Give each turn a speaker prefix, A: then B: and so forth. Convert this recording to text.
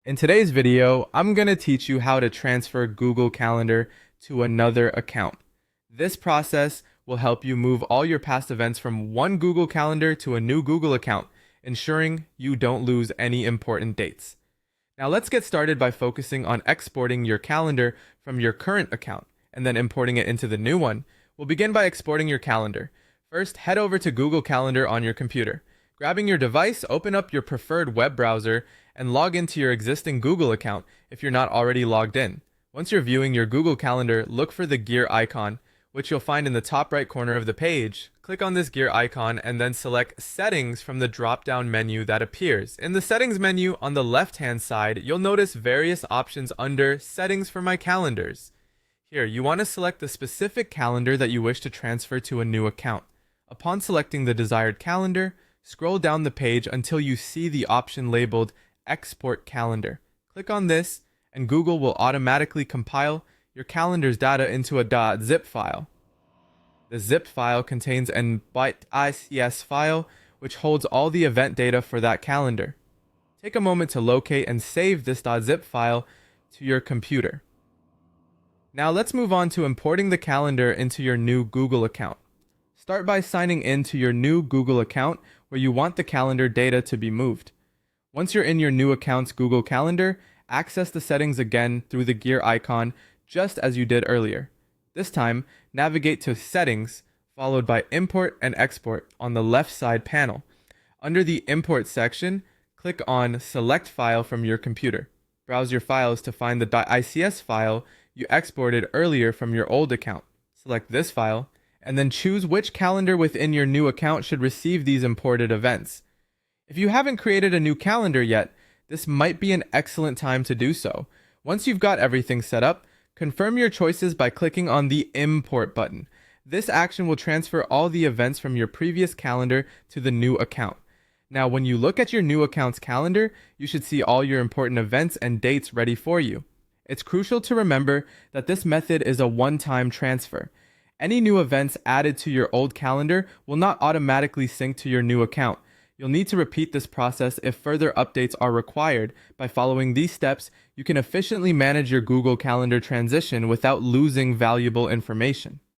A: In today's video, I'm going to teach you how to transfer Google Calendar to another account. This process will help you move all your past events from one Google Calendar to a new Google account, ensuring you don't lose any important dates. Now let's get started by focusing on exporting your calendar from your current account and then importing it into the new one. We'll begin by exporting your calendar. First, head over to Google Calendar on your computer. Grabbing your device, open up your preferred web browser and log into your existing Google account if you're not already logged in. Once you're viewing your Google Calendar, look for the gear icon, which you'll find in the top right corner of the page. Click on this gear icon and then select Settings from the drop-down menu that appears. In the Settings menu on the left-hand side, you'll notice various options under Settings for My Calendars. Here, you want to select the specific calendar that you wish to transfer to a new account. Upon selecting the desired calendar, scroll down the page until you see the option labeled Export Calendar. Click on this, and Google will automatically compile your calendar's data into a .zip file. The zip file contains an .ics file, which holds all the event data for that calendar. Take a moment to locate and save this .zip file to your computer. Now let's move on to importing the calendar into your new Google account. Start by signing in to your new Google account where you want the calendar data to be moved. Once you're in your new account's Google Calendar, access the settings again through the gear icon just as you did earlier. This time, navigate to Settings, followed by Import and Export on the left side panel. Under the Import section, click on Select File from your computer. Browse your files to find the .ics file you exported earlier from your old account. Select this file, and then choose which calendar within your new account should receive these imported events. If you haven't created a new calendar yet, this might be an excellent time to do so. Once you've got everything set up, confirm your choices by clicking on the Import button. This action will transfer all the events from your previous calendar to the new account. Now, when you look at your new account's calendar, you should see all your important events and dates ready for you. It's crucial to remember that this method is a one-time transfer. Any new events added to your old calendar will not automatically sync to your new account. You'll need to repeat this process if further updates are required. By following these steps, you can efficiently manage your Google Calendar transition without losing valuable information.